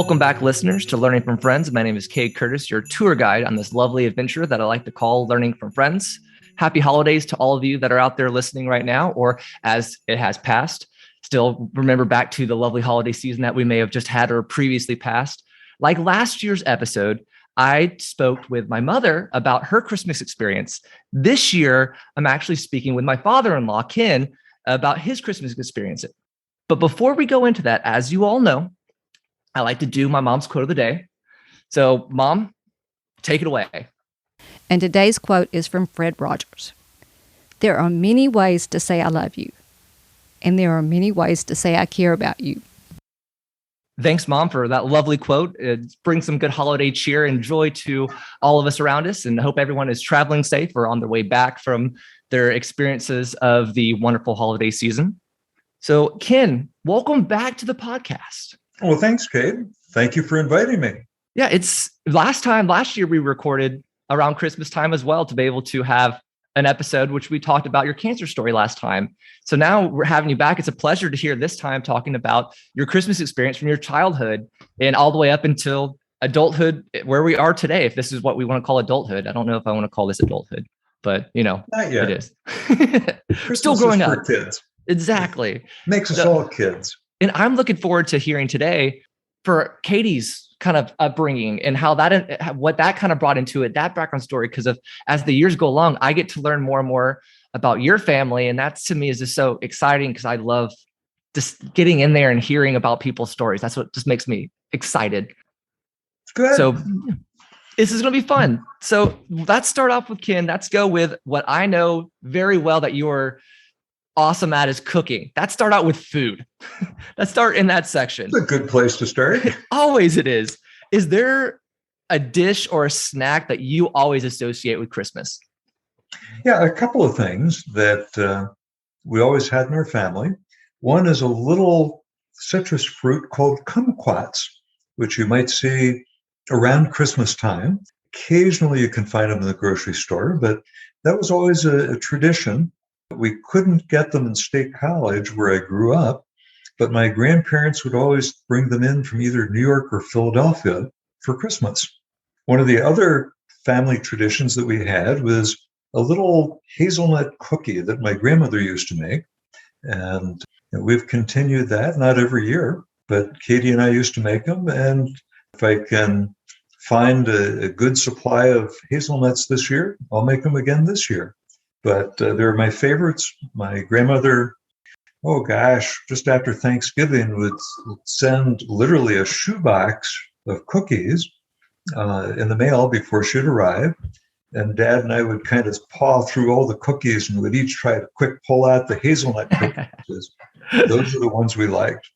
Welcome back, listeners, to Learning from Friends. My name is Cade Curtis, your tour guide on this lovely adventure that I like to call Learning from Friends. Happy holidays to all of you that are out there listening right now, or as it has passed. Still remember back to the lovely holiday season that we may have just had or previously passed. Like last year's episode, I spoke with my mother about her Christmas experience. This year, I'm actually speaking with my father-in-law, Ken, about his Christmas experience. But before we go into that, as you all know, I like to do my mom's quote of the day. So, Mom, take it away. And today's quote is from Fred Rogers. There are many ways to say I love you, and there are many ways to say I care about you. Thanks, Mom, for that lovely quote. It brings some good holiday cheer and joy to all of us around us, and I hope everyone is traveling safe or on their way back from their experiences of the wonderful holiday season. So, Ken, welcome back to the podcast. Well, thanks, Cade. Thank you for inviting me. Yeah, it's last year we recorded around Christmas time as well to be able to have an episode, which we talked about your cancer story last time. So now we're having you back. It's a pleasure to hear this time talking about your Christmas experience from your childhood and all the way up until adulthood, where we are today. If this is what we want to call adulthood, I don't know if I want to call this adulthood, but Not yet. it is. Christmas Still growing is up. for kids. Exactly. Makes us all kids. And I'm looking forward to hearing today for Katie's kind of upbringing and how what that kind of brought into it, that background story, because as the years go along, I get to learn more and more about your family. And that to me is just so exciting because I love just getting in there and hearing about people's stories. That's what just makes me excited. Good. So this is going to be fun. So let's start off with Ken. Let's go with what I know very well that you're awesome at is cooking. Let's start out with food. Let's start in that section. It's a good place to start. Always it is. Is there a dish or a snack that you always associate with Christmas? Yeah, a couple of things that we always had in our family. One is a little citrus fruit called kumquats, which you might see around Christmas time. Occasionally you can find them in the grocery store, but that was always a tradition. We couldn't get them in State College where I grew up, but my grandparents would always bring them in from either New York or Philadelphia for Christmas. One of the other family traditions that we had was a little hazelnut cookie that my grandmother used to make. And we've continued that, not every year, but Katie and I used to make them. And if I can find a good supply of hazelnuts this year, I'll make them again this year. But they're my favorites. My grandmother, just after Thanksgiving would send literally a shoebox of cookies in the mail before she'd arrive. And Dad and I would kind of paw through all the cookies and would each try to quick pull out the hazelnut cookies. Those are the ones we liked.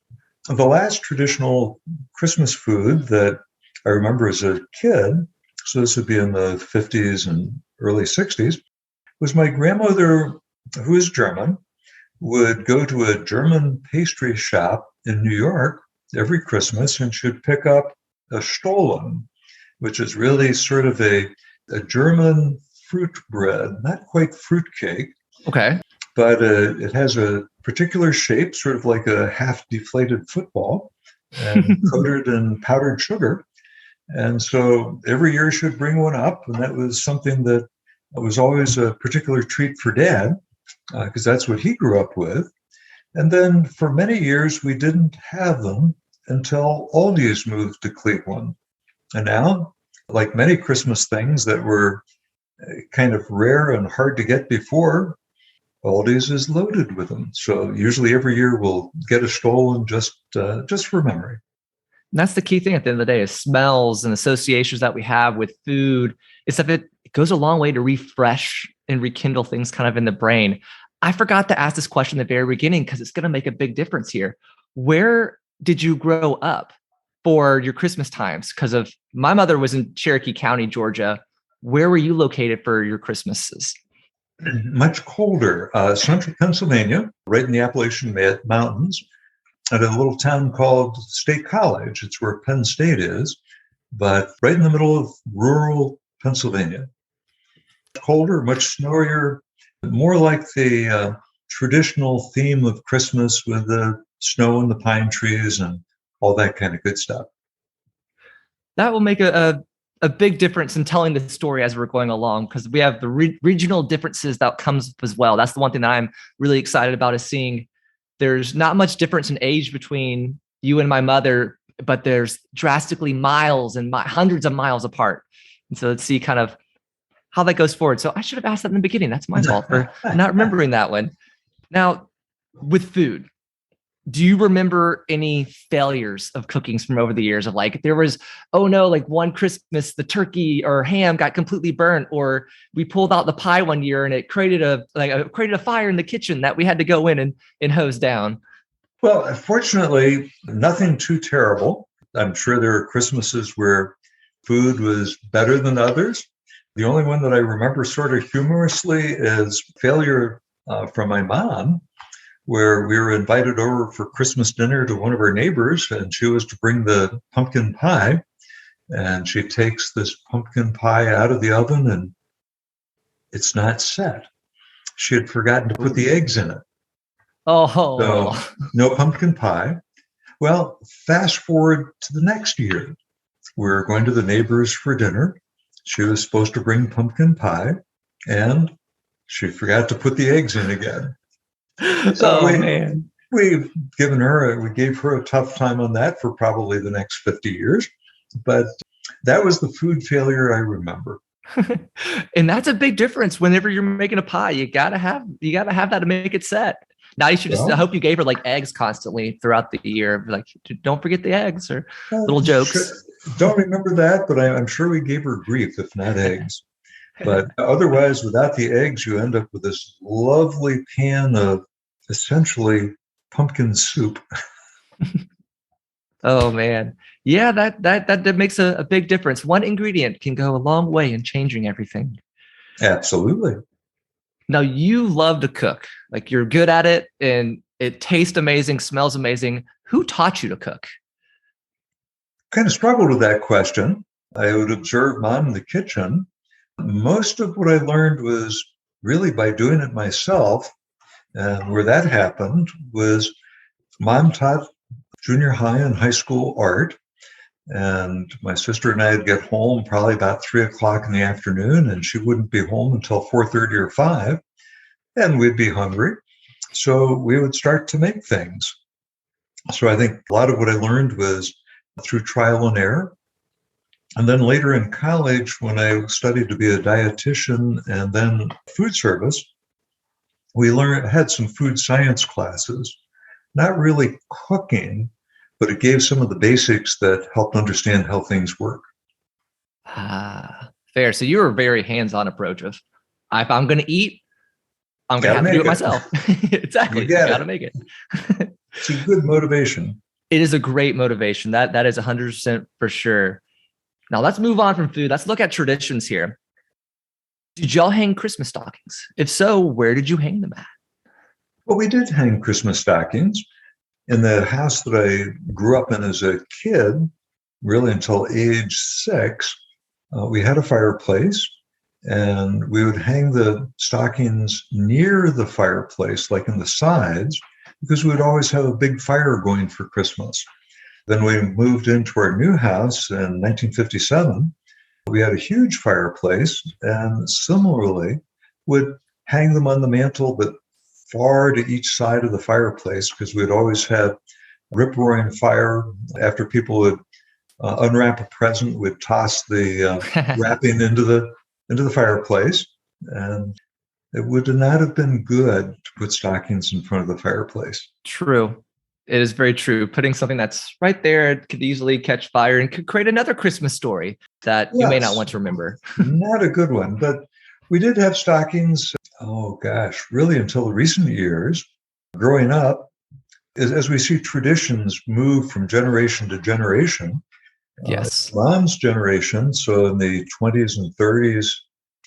The last traditional Christmas food that I remember as a kid, so this would be in the 50s and early 60s, was my grandmother, who is German, would go to a German pastry shop in New York every Christmas and she'd pick up a Stollen, which is really sort of a German fruit bread, not quite fruit cake. Okay. But it has a particular shape, sort of like a half-deflated football, and coated in powdered sugar. And so every year she'd bring one up, and that was something that was always a particular treat for Dad, because that's what he grew up with. And then for many years, we didn't have them until Aldi's moved to Cleveland. And now, like many Christmas things that were kind of rare and hard to get before, Aldi's is loaded with them. So usually every year we'll get a Stollen just for memory. And that's the key thing at the end of the day is smells and associations that we have with food. It's that it goes a long way to refresh and rekindle things kind of in the brain. I forgot to ask this question at the very beginning because it's going to make a big difference here. Where did you grow up for your Christmas times? Because of my mother was in Cherokee County, Georgia. Where were you located for your Christmases? Much colder. Central Pennsylvania, right in the Appalachian Mountains, at a little town called State College. It's where Penn State is, but right in the middle of rural Pennsylvania. Colder, much snowier, more like the traditional theme of Christmas with the snow and the pine trees and all that kind of good stuff. That will make a big difference in telling the story as we're going along, because we have the regional differences that comes up as well. That's the one thing that I'm really excited about, is seeing there's not much difference in age between you and my mother, but there's drastically miles and hundreds of miles apart. And so let's see kind of how that goes forward. So I should have asked that in the beginning. That's my fault for not remembering that one. Now, with food, do you remember any failures of cookings from over the years, of like, there was, oh no, like one Christmas, the turkey or ham got completely burnt, or we pulled out the pie one year and it created a fire in the kitchen that we had to go in and hose down? Well, fortunately, nothing too terrible. I'm sure there are Christmases where food was better than others. The only one that I remember sort of humorously is failure from my mom, where we were invited over for Christmas dinner to one of our neighbors, and she was to bring the pumpkin pie. And she takes this pumpkin pie out of the oven, and it's not set. She had forgotten to put the eggs in it. Oh, so no pumpkin pie. Well, fast forward to the next year. We're going to the neighbors for dinner. She was supposed to bring pumpkin pie, and she forgot to put the eggs in again. So we gave her a tough time on that for probably the next 50 years. But that was the food failure I remember. And that's a big difference. Whenever you're making a pie, you gotta have that to make it set. Now you should I hope you gave her like eggs constantly throughout the year. Like, don't forget the eggs, or little jokes. Don't remember that, but I'm sure we gave her grief, if not eggs. But otherwise, without the eggs, you end up with this lovely pan of essentially pumpkin soup. Oh man. Yeah, that makes a big difference. One ingredient can go a long way in changing everything. Absolutely. Now, you love to cook. Like, you're good at it and it tastes amazing, smells amazing. Who taught you to cook? Kind of struggled with that question. I would observe Mom in the kitchen. Most of what I learned was really by doing it myself. And where that happened was Mom taught junior high and high school art. And my sister and I would get home probably about 3:00 in the afternoon, and she wouldn't be home until 4:30 or 5, and we'd be hungry. So we would start to make things. So I think a lot of what I learned was through trial and error. And then later in college, when I studied to be a dietitian and then food service, we had some food science classes, not really cooking, but it gave some of the basics that helped understand how things work. Fair. So you were a very hands-on approach of, if I'm going to eat, I'm going to have to do it myself. Exactly. You got to make it. It's a good motivation. It is a great motivation. That is 100% for sure. Now let's move on from food. Let's look at traditions here. Did y'all hang Christmas stockings? If so, where did you hang them at? Well, we did hang Christmas stockings. In the house that I grew up in as a kid, really until age 6, we had a fireplace, and we would hang the stockings near the fireplace, like in the sides, because we would always have a big fire going for Christmas. Then we moved into our new house in 1957. We had a huge fireplace, and similarly would hang them on the mantle, but far to each side of the fireplace, because we'd always have rip-roaring fire. After people would unwrap a present, we'd toss the wrapping into the fireplace, and it would not have been good to put stockings in front of the fireplace. True. It is very true. Putting something that's right there, it could easily catch fire and could create another Christmas story that you may not want to remember. Not a good one, but we did have stockings, really until the recent years. Growing up, as we see traditions move from generation to generation, yes, Mom's generation, so in the 20s and 30s,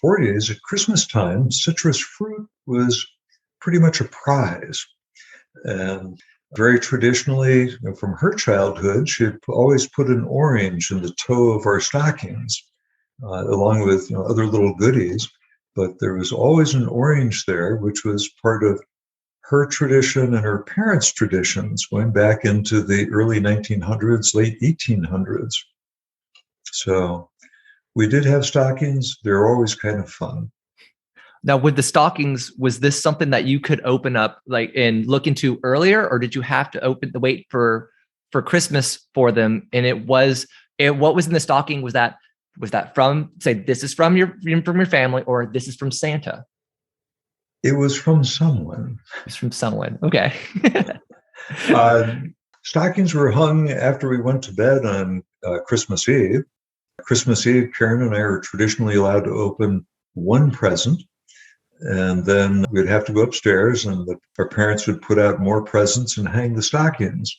40s, at Christmas time, citrus fruit was pretty much a prize. And very traditionally, from her childhood, she'd always put an orange in the toe of our stockings, along with other little goodies. But there was always an orange there, which was part of her tradition and her parents' traditions going back into the early 1900s, late 1800s. So we did have stockings. They're always kind of fun. Now, with the stockings, was this something that you could open up like and look into earlier, or did you have to wait for Christmas for them? And what was in the stocking? Was that from, say, this is from your family, or this is from Santa? It was from someone. It's from someone. Okay. Stockings were hung after we went to bed on Christmas Eve. Christmas Eve, Karen and I are traditionally allowed to open one present, and then we'd have to go upstairs, and our parents would put out more presents and hang the stockings.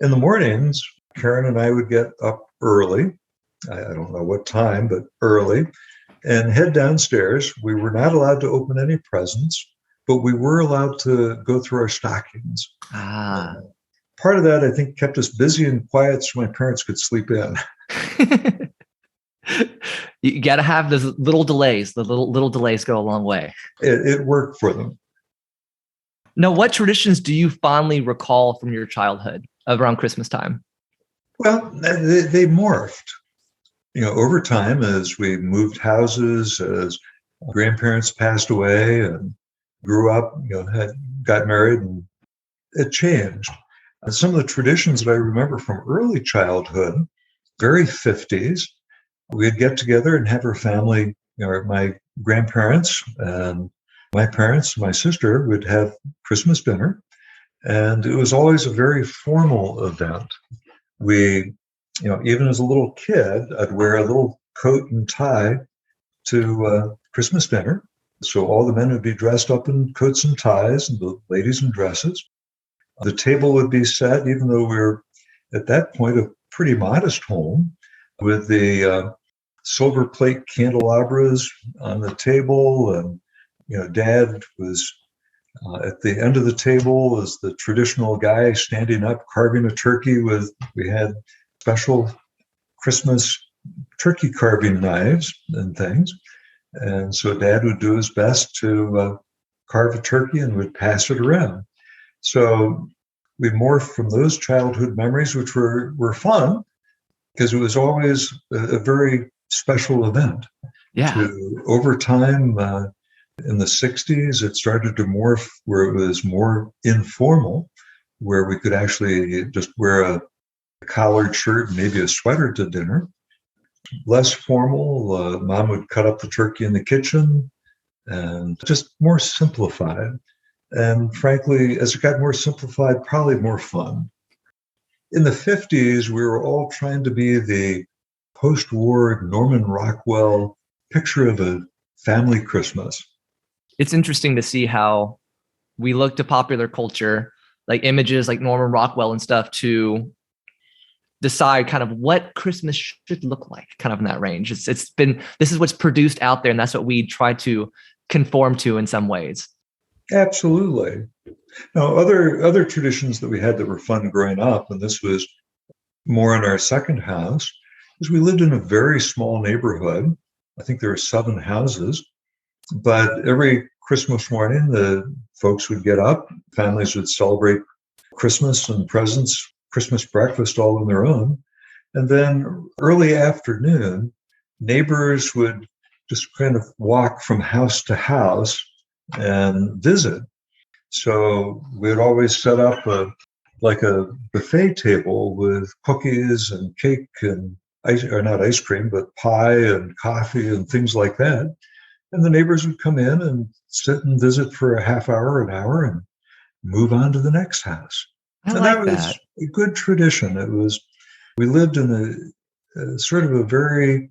In the mornings, Karen and I would get up early. I don't know what time, but early, and head downstairs. We were not allowed to open any presents, but we were allowed to go through our stockings. Part of that, I think, kept us busy and quiet so my parents could sleep in. You got to have those little delays. The little delays go a long way. It worked for them. Now, what traditions do you fondly recall from your childhood around Christmas time? Well, they morphed. Over time, as we moved houses, as grandparents passed away and grew up, got married, and it changed. And some of the traditions that I remember from early childhood, very 50s, we'd get together and have our family, my grandparents and my parents, my sister would have Christmas dinner. And it was always a very formal event. We, even as a little kid, I'd wear a little coat and tie to Christmas dinner. So all the men would be dressed up in coats and ties, and the ladies in dresses. The table would be set, even though we were at that point a pretty modest home, with the silver plate candelabras on the table. And, Dad was at the end of the table as the traditional guy standing up, carving a turkey we had special Christmas turkey carving knives and things. And so Dad would do his best to carve a turkey and would pass it around. So we morphed from those childhood memories, which were fun, because it was always a very special event. Yeah. To, over time, in the 60s, it started to morph where it was more informal, where we could actually just wear a collared shirt and maybe a sweater to dinner. Less formal, Mom would cut up the turkey in the kitchen, and just more simplified. And frankly, as it got more simplified, probably more fun. In the 50s, we were all trying to be the post-war Norman Rockwell picture of a family Christmas. It's interesting to see how we look to popular culture, like images like Norman Rockwell and stuff, to decide kind of what Christmas should look like, kind of in that range. This is what's produced out there, and that's what we try to conform to in some ways. Absolutely. Now, other traditions that we had that were fun growing up, and this was more in our second house, is we lived in a very small neighborhood. I think there were 7 houses, but every Christmas morning, the folks would get up, families would celebrate Christmas and presents, Christmas breakfast all on their own. And then early afternoon, neighbors would just kind of walk from house to house and visit. So we'd always set up a buffet table with cookies and cake and not ice cream, but pie and coffee and things like that. And the neighbors would come in and sit and visit for a half hour, an hour, and move on to the next house. That was a good tradition. We lived in a sort of a very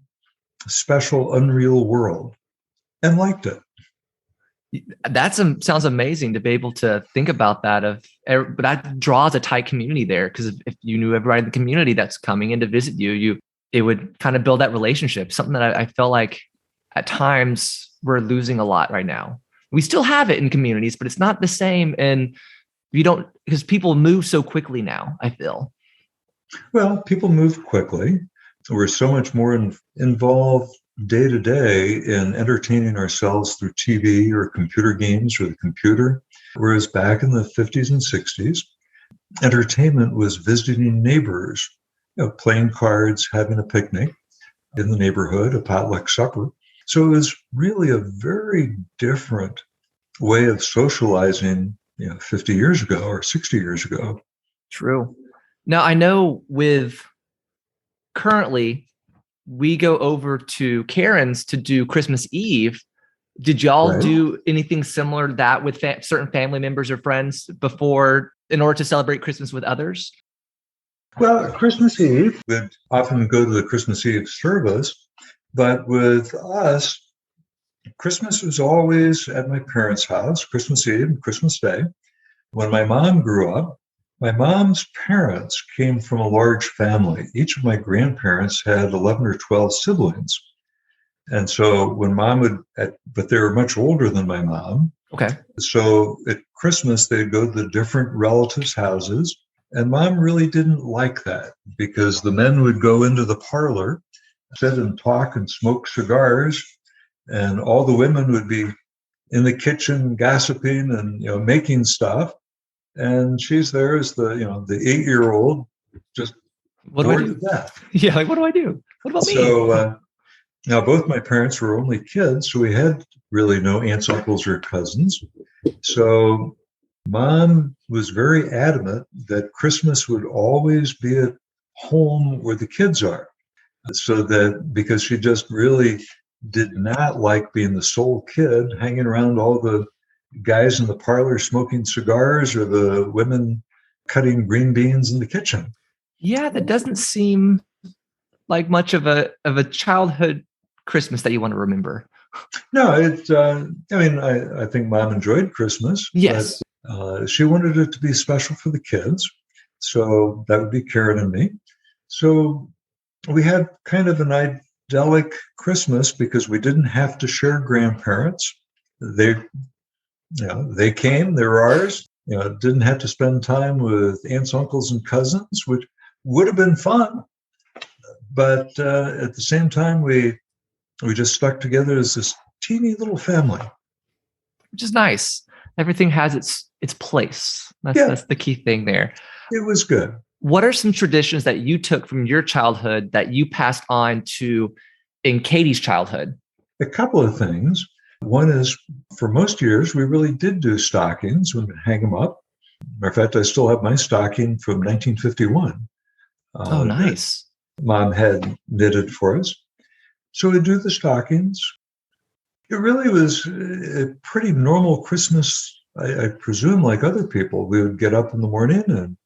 special, unreal world, and liked it. That sounds amazing to be able to think about that. But that draws a tight community there, because if you knew everybody in the community that's coming in to visit you, it would kind of build that relationship. Something that I feel like at times we're losing a lot right now. We still have it in communities, but it's not the same. And because people move so quickly now, I feel. Well, people move quickly. We're so much more involved day to day in entertaining ourselves through TV or computer games or the computer. Whereas back in the 50s and 60s, entertainment was visiting neighbors, playing cards, having a picnic. in the neighborhood, a potluck supper. So it was really a very different way of socializing, 50 years ago or 60 years ago. True. Now, I know with currently, we go over to Karen's to do Christmas Eve. Did y'all Right. do anything similar to that with certain family members or friends before in order to celebrate Christmas with others? Well, Christmas Eve, we'd often go to the Christmas Eve service, but with us, Christmas was always at my parents' house, Christmas Eve and Christmas Day. When my mom grew up, my mom's parents came from a large family. Each of my grandparents had 11 or 12 siblings. And so when mom but they were much older than my mom. Okay. So at Christmas, they'd go to the different relatives' houses. And mom really didn't like that because the men would go into the parlor, sit and talk and smoke cigars, and all the women would be in the kitchen gossiping and making stuff. And she's there as the 8-year-old, just What do I bored do? to death. Yeah, like what do I do? What about me? So now both my parents were only kids, so we had really no aunts, uncles, or cousins. So mom was very adamant that Christmas would always be at home where the kids are. So that because she just really did not like being the sole kid hanging around all the guys in the parlor smoking cigars or the women cutting green beans in the kitchen. Yeah, that doesn't seem like much of a childhood Christmas that you want to remember. No, I think mom enjoyed Christmas. Yes. But she wanted it to be special for the kids. So that would be Karen and me. So we had kind of an idyllic Christmas because we didn't have to share grandparents. They came, they were ours. Didn't have to spend time with aunts, uncles, and cousins, which would have been fun. But at the same time, we just stuck together as this teeny little family, which is nice. Everything has its place. That's the key thing there. It was good. What are some traditions that you took from your childhood that you passed on to in Katie's childhood? A couple of things. One is, for most years, we really did do stockings and hang them up. Matter of fact, I still have my stocking from 1951. Oh, nice. Mom had knitted for us. So we do the stockings. It really was a pretty normal Christmas, I presume, like other people. We would get up in the morning and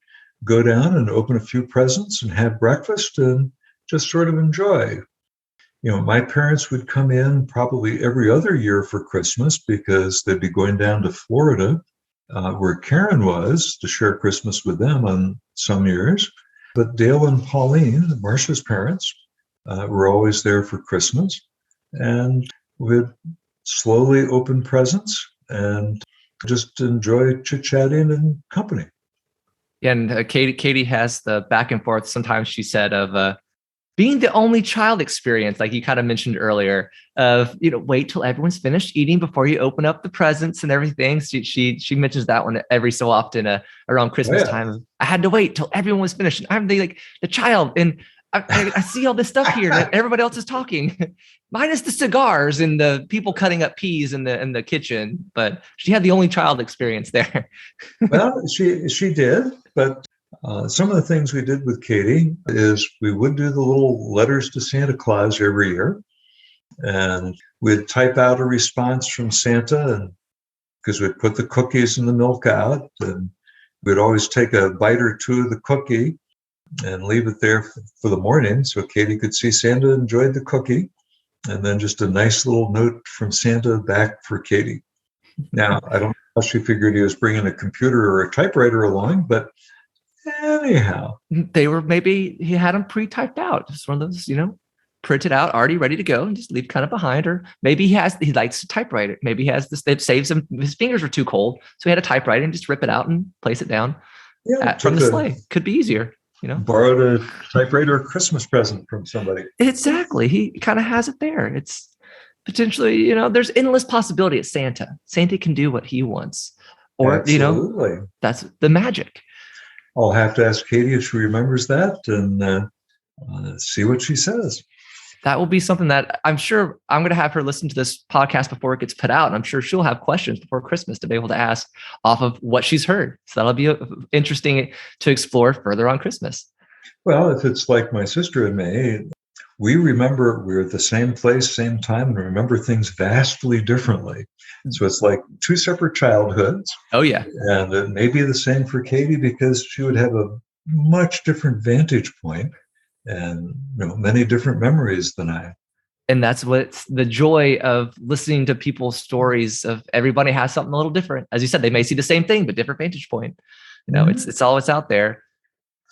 go down and open a few presents and have breakfast and just sort of enjoy. My parents would come in probably every other year for Christmas because they'd be going down to Florida, where Karen was, to share Christmas with them on some years. But Dale and Pauline, Marcia's parents, were always there for Christmas. And we'd slowly open presents and just enjoy chit-chatting and company. And Katie has the back and forth. Sometimes she said of being the only child experience, like you kind of mentioned earlier, of wait till everyone's finished eating before you open up the presents and everything. She mentions that one every so often around Christmas time. I had to wait till everyone was finished. I'm the child, and I see all this stuff here that everybody else is talking, minus the cigars and the people cutting up peas in the kitchen. But she had the only child experience there. Well, she did, but some of the things we did with Katie is we would do the little letters to Santa Claus every year, and we'd type out a response from Santa, and because we'd put the cookies and the milk out, and we'd always take a bite or two of the cookie and leave it there for the morning so Katie could see Santa enjoyed the cookie, and then just a nice little note from Santa back for Katie. Now, I don't know how she figured he was bringing a computer or a typewriter along, but anyhow. Maybe he had them pre-typed out. Just one of those, printed out, already ready to go, and just leave kind of behind. Or maybe he likes to typewrite it. Maybe he has this, it saves him, his fingers were too cold, so he had a typewriter and just rip it out and place it down from the sleigh. Could be easier. Borrowed a typewriter Christmas present from somebody. Exactly. He kind of has it there. It's potentially, there's endless possibility at Santa. Santa can do what he wants. Or, Absolutely. That's the magic. I'll have to ask Katie if she remembers that and see what she says. That will be something that I'm sure I'm going to have her listen to this podcast before it gets put out. And I'm sure she'll have questions before Christmas to be able to ask off of what she's heard. So that'll be interesting to explore further on Christmas. Well, if it's like my sister and me, we remember we're at the same place, same time, and remember things vastly differently. So it's like two separate childhoods. Oh, yeah. And it may be the same for Katie because she would have a much different vantage point and many different memories than I. And that's what's the joy of listening to people's stories. Of everybody has something a little different. As you said, they may see the same thing, but different vantage point. It's always out there.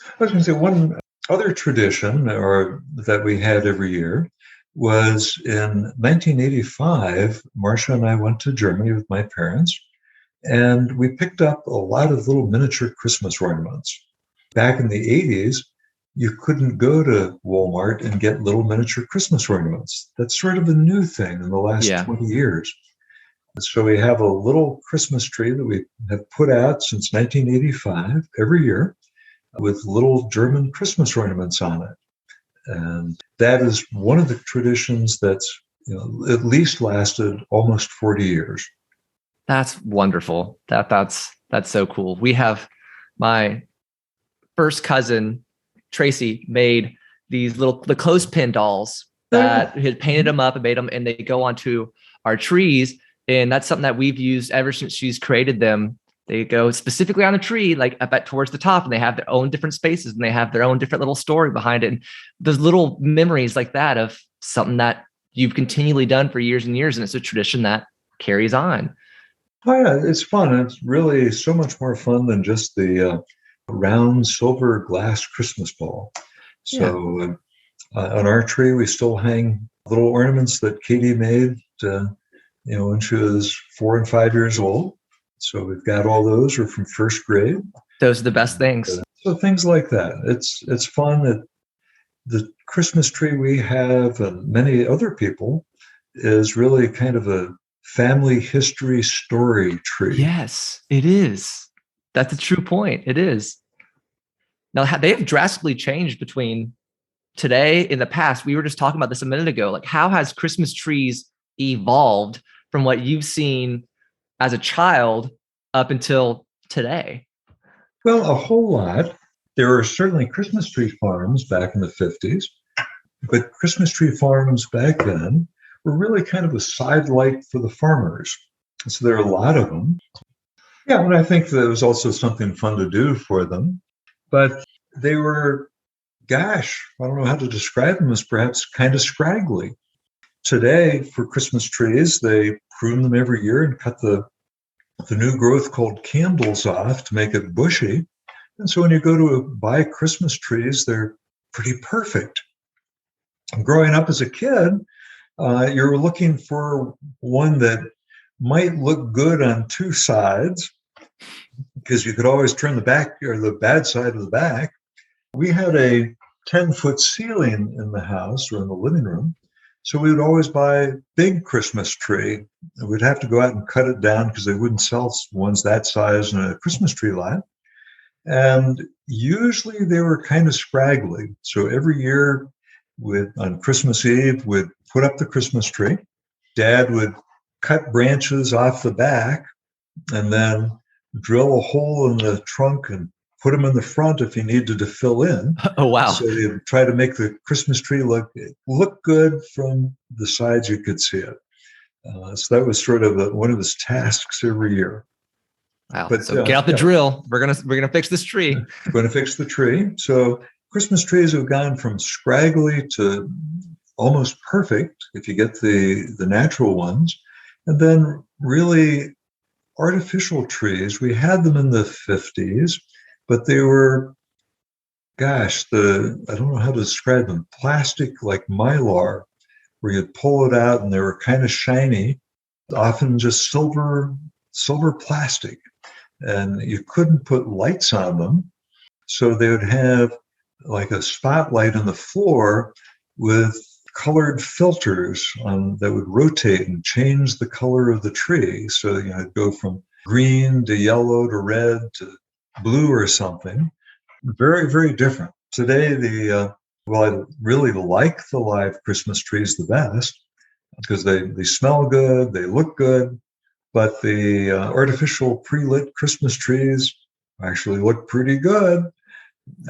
I was going to say one other tradition that we had every year was in 1985, Marcia and I went to Germany with my parents, and we picked up a lot of little miniature Christmas ornaments. Back in the 80s, you couldn't go to Walmart and get little miniature Christmas ornaments. That's sort of a new thing in the last 20 years. So we have a little Christmas tree that we have put out since 1985 every year with little German Christmas ornaments on it. And that is one of the traditions that's at least lasted almost 40 years. That's wonderful. That's so cool. We have my first cousin, Tracy, made these the clothespin dolls that had painted them up and made them, and they go onto our trees. And that's something that we've used ever since she's created them. They go specifically on the tree, like up towards the top, and they have their own different spaces and they have their own different little story behind it. And those little memories like that of something that you've continually done for years and years. And it's a tradition that carries on. Oh, yeah, it's fun. It's really so much more fun than just the round silver glass Christmas ball. So on our tree, we still hang little ornaments that Katie made, when she was 4 and 5 years old. So we've got all those are from first grade. Those are the best things. So things like that. It's fun that the Christmas tree we have and many other people is really kind of a family history story tree. Yes, it is. That's a true point. It is. Now, they have drastically changed between today and the past. We were just talking about this a minute ago. Like, how has Christmas trees evolved from what you've seen as a child up until today? Well, a whole lot. There were certainly Christmas tree farms back in the 50s, but Christmas tree farms back then were really kind of a sidelight for the farmers. So there are a lot of them. Yeah, and I think that was also something fun to do for them. But they were, I don't know how to describe them, as perhaps kind of scraggly. Today, for Christmas trees, they prune them every year and cut the new growth called candles off to make it bushy. And so when you go to buy Christmas trees, they're pretty perfect. Growing up as a kid, you're looking for one that might look good on two sides, because you could always turn the back or the bad side of the back. We had a 10-foot ceiling in the house or in the living room. So we would always buy a big Christmas tree. We'd have to go out and cut it down because they wouldn't sell ones that size in a Christmas tree lot. And usually they were kind of scraggly. So every year on Christmas Eve, we'd put up the Christmas tree. Dad would cut branches off the back and then drill a hole in the trunk and put them in the front if he needed to fill in. Oh, wow. So he'd try to make the Christmas tree look good from the sides you could see it. So that was sort of one of his tasks every year. Wow. But, so get out the drill. We're gonna fix this tree. We're going to fix the tree. So Christmas trees have gone from scraggly to almost perfect if you get the natural ones. And then really artificial trees, we had them in the 50s, but they were, I don't know how to describe them, plastic like Mylar, where you'd pull it out and they were kind of shiny, often just silver plastic. And you couldn't put lights on them. So they would have like a spotlight on the floor with colored filters that would rotate and change the color of the tree. So it'd go from green to yellow to red to blue or something. Very, very different. Today, Well, I really like the live Christmas trees the best because they smell good, they look good, but the artificial pre-lit Christmas trees actually look pretty good.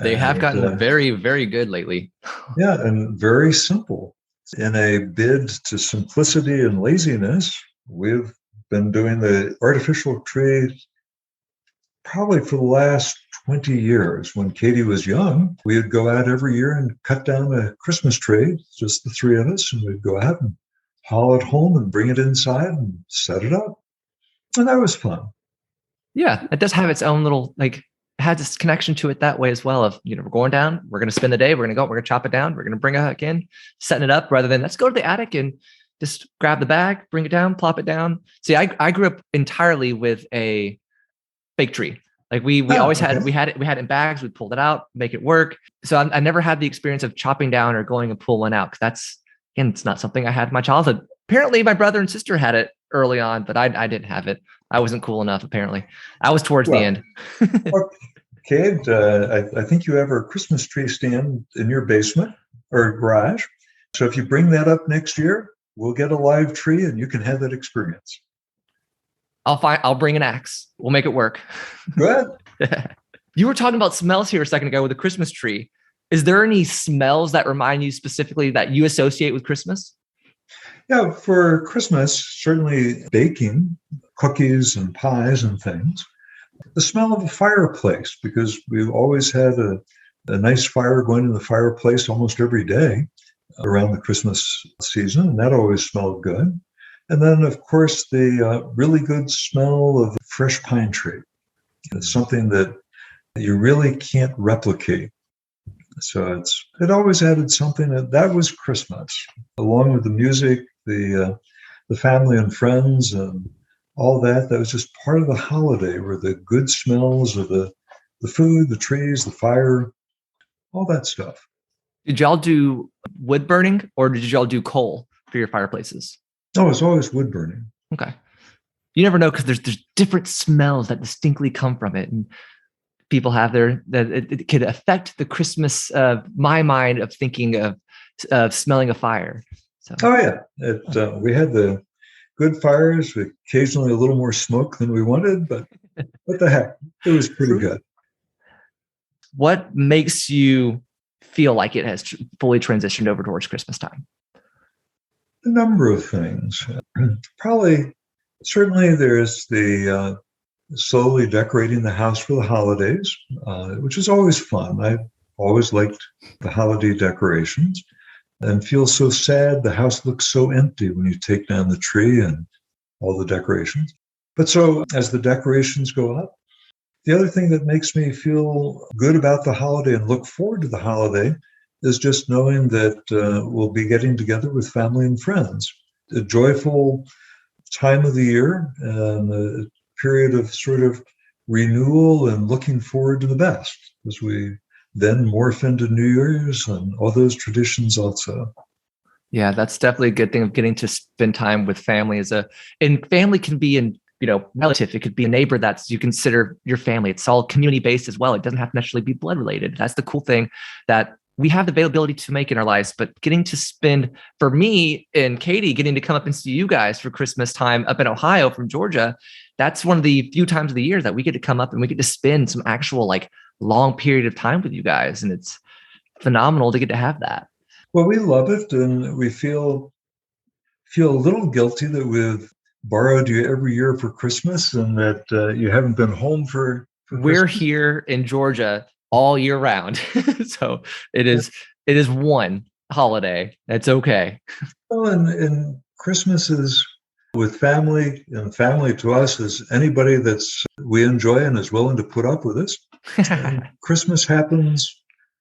They have And gotten very, very good lately. yeah, and very simple. In a bid to simplicity and laziness, we've been doing the artificial tree probably for the last 20 years. When Katie was young, we would go out every year and cut down a Christmas tree, just the three of us, and we'd go out and haul it home and bring it inside and set it up. And that was fun. Yeah, it does have its own little, like, it has this connection to it that way as well of, we're going down, we're going to spend the day, we're going to chop it down, we're going to bring it back in, setting it up, rather than let's go to the attic and just grab the bag, bring it down, plop it down. See, I grew up entirely with a fake tree. Like we always had, we had it in bags, we pulled it out, make it work. So I never had the experience of chopping down or going and pull one out. Cause that's, again, it's not something I had in my childhood. Apparently my brother and sister had it early on, but I didn't have it. I wasn't cool enough, apparently. I was towards the end. Kate, I think you have a Christmas tree stand in your basement or garage. So if you bring that up next year, we'll get a live tree and you can have that experience. I'll bring an axe. We'll make it work. Good. You were talking about smells here a second ago with the Christmas tree. Is there any smells that remind you specifically that you associate with Christmas? Yeah, for Christmas, certainly baking, cookies and pies and things. The smell of a fireplace, because we've always had a nice fire going in the fireplace almost every day around the Christmas season, and that always smelled good. And then, of course, the really good smell of a fresh pine tree. It's something that you really can't replicate. So it always added something that was Christmas, along with the music, the family and friends, and all that. That was just part of the holiday, were the good smells of the food, the trees, the fire, all that stuff. Did y'all do wood burning or did y'all do coal for your fireplaces? No, it was always wood burning. Okay. You never know because there's different smells that distinctly come from it. And people have that it could affect the Christmas, my mind of thinking of smelling a fire. So. Oh, yeah. We had the good fires, occasionally a little more smoke than we wanted, but what the heck? It was pretty good. What makes you feel like it has fully transitioned over towards Christmas time? A number of things. Certainly there's the slowly decorating the house for the holidays, which is always fun. I always liked the holiday decorations and feel so sad the house looks so empty when you take down the tree and all the decorations. But so as the decorations go up, the other thing that makes me feel good about the holiday and look forward to the holiday is just knowing that we'll be getting together with family and friends. A joyful time of the year and a period of sort of renewal and looking forward to the best as we then morph into New Year's and all those traditions also. Yeah, that's definitely a good thing of getting to spend time with family. And family can be relative. It could be a neighbor that's you consider your family. It's all community based as well. It doesn't have to necessarily be blood related. That's the cool thing that we have the availability to make in our lives, but getting to spend, for me and Katie, getting to come up and see you guys for Christmas time up in Ohio from Georgia, that's one of the few times of the year that we get to come up and we get to spend some actual like long period of time with you guys. And it's phenomenal to get to have that. Well, we love it. And we feel a little guilty that we've borrowed you every year for Christmas and that you haven't been home for We're here in Georgia all year round. So it is one holiday. It's okay. Well, and Christmas is with family, and family to us is anybody that's we enjoy and is willing to put up with us. Christmas happens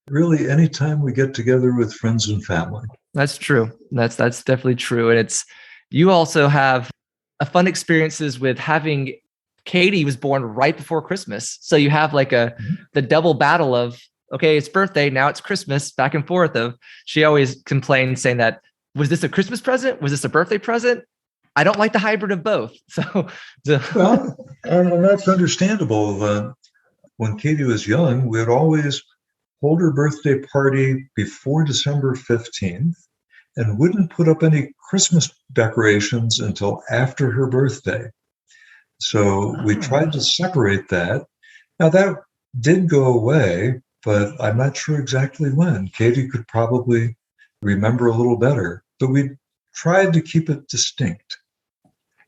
really anytime we get together with friends and family. That's true. That's definitely true. And you also have a fun experiences with having Katie was born right before Christmas. So you have like the double battle of, okay, it's birthday, now it's Christmas, back and forth of, she always complained saying that, was this a Christmas present? Was this a birthday present? I don't like the hybrid of both. So, well, and that's understandable. When Katie was young, we'd always hold her birthday party before December 15th and wouldn't put up any Christmas decorations until after her birthday. So we tried to separate that. Now, that did go away, but I'm not sure exactly when. Katie could probably remember a little better, but we tried to keep it distinct.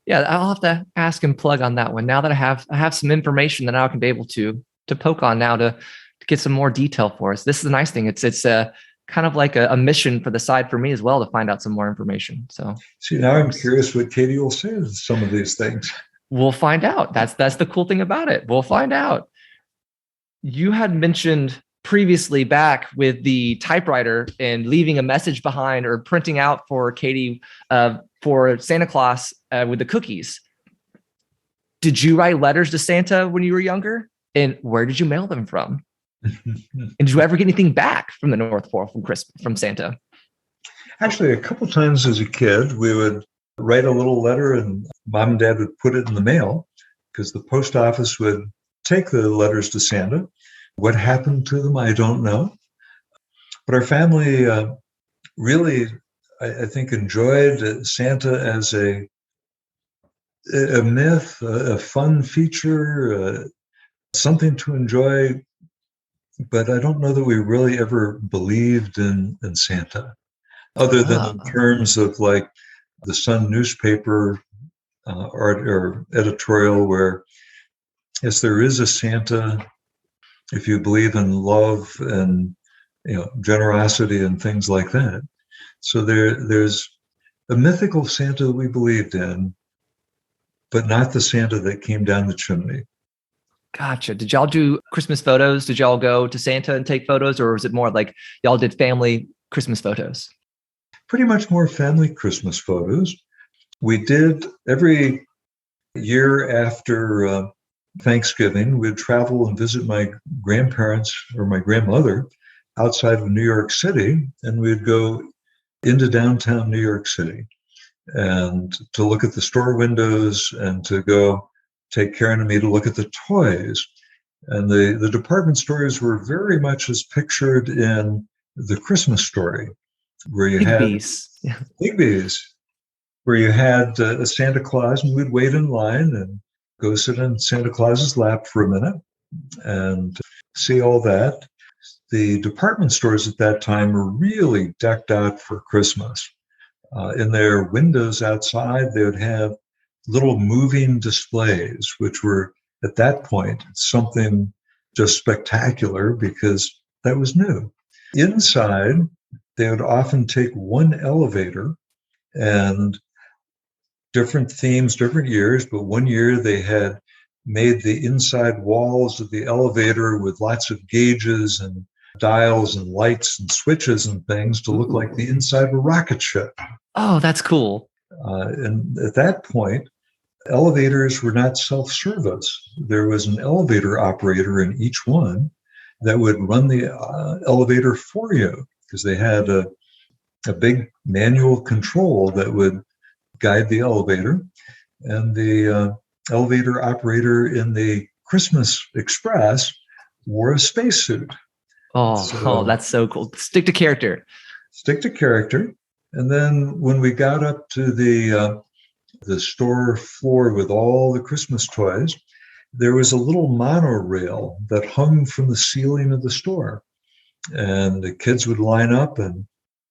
Yeah, I'll have to ask and plug on that one. Now that I have some information that I can be able to poke on now to get some more detail for us. This is the nice thing. It's a kind of like a mission for the side for me as well to find out some more information. So see, now I'm curious what Katie will say to some of these things. We'll find out. That's the cool thing about it. We'll find out. You had mentioned previously back with the typewriter and leaving a message behind or printing out for Katie for Santa Claus with the cookies. Did you write letters to Santa when you were younger? And where did you mail them from? And did you ever get anything back from the North Pole from Santa? Actually, a couple times as a kid, we would write a little letter and Mom and Dad would put it in the mail because the post office would take the letters to Santa. What happened to them, I don't know. But our family really, I think, enjoyed Santa as a myth, a fun feature, something to enjoy. But I don't know that we really ever believed in Santa, other than in terms of like the Sun newspaper art or editorial where, yes, there is a Santa if you believe in love and generosity and things like that. So there's a mythical Santa that we believed in, but not the Santa that came down the chimney. Gotcha. Did y'all do Christmas photos? Did y'all go to Santa and take photos, or was it more like y'all did family Christmas photos? Pretty much more family Christmas photos. We did every year after Thanksgiving, we'd travel and visit my grandparents or my grandmother outside of New York City, and we'd go into downtown New York City and to look at the store windows and to go take Karen and me to look at the toys. And the department stores were very much as pictured in The Christmas Story, where you had Bigby's, where you had a Santa Claus, and we'd wait in line and go sit in Santa Claus's lap for a minute and see all that. The department stores at that time were really decked out for Christmas. In their windows outside, they would have little moving displays, which were at that point something just spectacular because that was new. Inside, they would often take one elevator and different themes, different years, but one year they had made the inside walls of the elevator with lots of gauges and dials and lights and switches and things to look like the inside of a rocket ship. Oh, that's cool. And at that point, elevators were not self-service. There was an elevator operator in each one that would run the elevator for you because they had a big manual control that would guide the elevator. And the elevator operator in the Christmas Express wore a spacesuit. Oh, that's so cool. Stick to character. Stick to character. And then when we got up to the store floor with all the Christmas toys, there was a little monorail that hung from the ceiling of the store. And the kids would line up and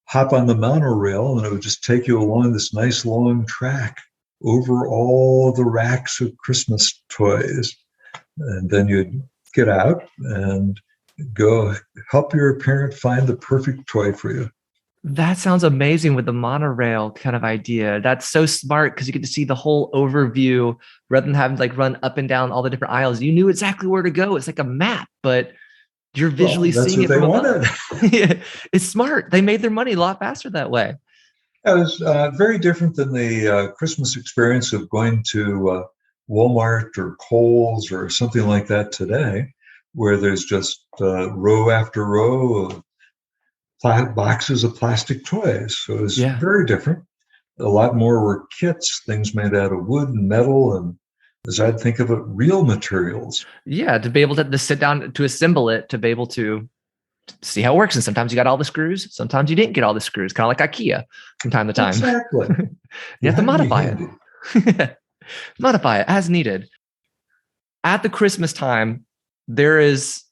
hop on the monorail, and it would just take you along this nice long track over all the racks of Christmas toys. And then you'd get out and go help your parent find the perfect toy for you. That sounds amazing with the monorail kind of idea. That's so smart because you get to see the whole overview rather than having to like run up and down all the different aisles. You knew exactly where to go. It's like a map, but you're visually seeing it from above. Yeah, it's smart. They made their money a lot faster that way. It was very different than the Christmas experience of going to Walmart or Kohl's or something like that today, where there's just row after row of boxes of plastic toys. So it was very different. A lot more were kits, things made out of wood and metal, and as I'd think of it, real materials. Yeah, to be able to sit down to assemble it, to be able to see how it works. And sometimes you got all the screws. Sometimes you didn't get all the screws, kind of like IKEA from time to time. Exactly. You have to modify it. Modify it as needed. At the Christmas time, there is,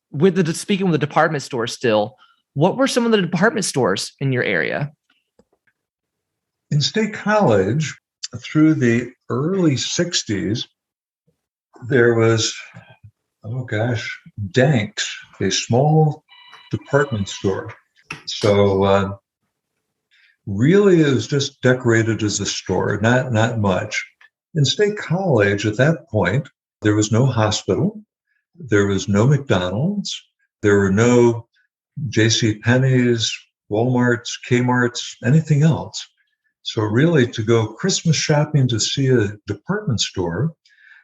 speaking with the department store still, what were some of the department stores in your area? In State College, through the early 60s, there was, Danks, a small department store. So really it was just decorated as a store, not much. In State College at that point, there was no hospital, there was no McDonald's, there were no J.C. Penney's, Walmart's, Kmart's, anything else. So really to go Christmas shopping to see a department store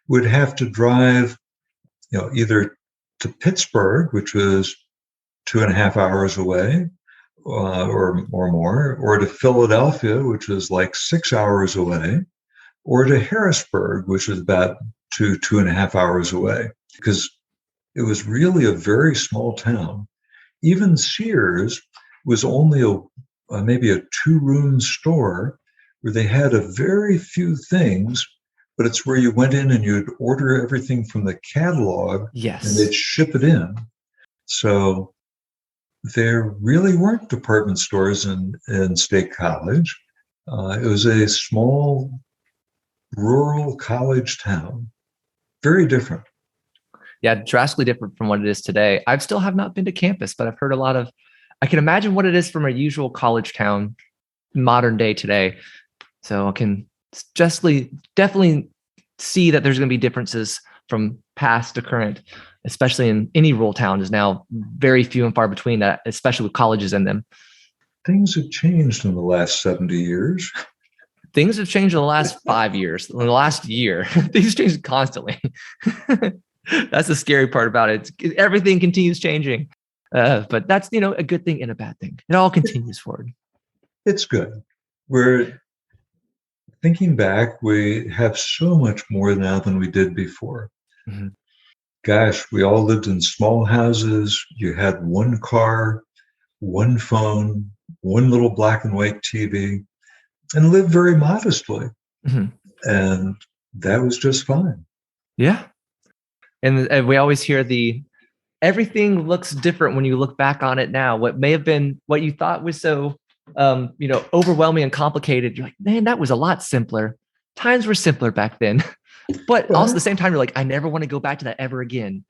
would have to drive, either to Pittsburgh, which was 2.5 hours away, or more, or to Philadelphia, which was like 6 hours away, or to Harrisburg, which was about 2.5 hours away, because it was really a very small town. Even Sears was only maybe a 2-room store where they had a very few things, but it's where you went in and you'd order everything from the catalog. Yes. And they'd ship it in. So there really weren't department stores in State College. It was a small rural college town. Very different. Yeah, drastically different from what it is today. I still have not been to campus, but I've heard I can imagine what it is from a usual college town modern day today. So I can definitely see that there's going to be differences from past to current, especially in any rural town is now very few and far between, that, especially with colleges in them. Things have changed in the last 70 years. Things have changed in the last 5 years, in the last year. Things change constantly. That's the scary part about it. Everything continues changing. But that's, a good thing and a bad thing. It all continues forward. It's good. We're thinking back, we have so much more now than we did before. Mm-hmm. Gosh, we all lived in small houses. You had one car, one phone, one little black and white TV, and lived very modestly. Mm-hmm. And that was just fine. Yeah. And we always hear everything looks different when you look back on it now. What may have been, what you thought was so, overwhelming and complicated, you're like, man, that was a lot simpler. Times were simpler back then. But also at the same time, you're like, I never want to go back to that ever again.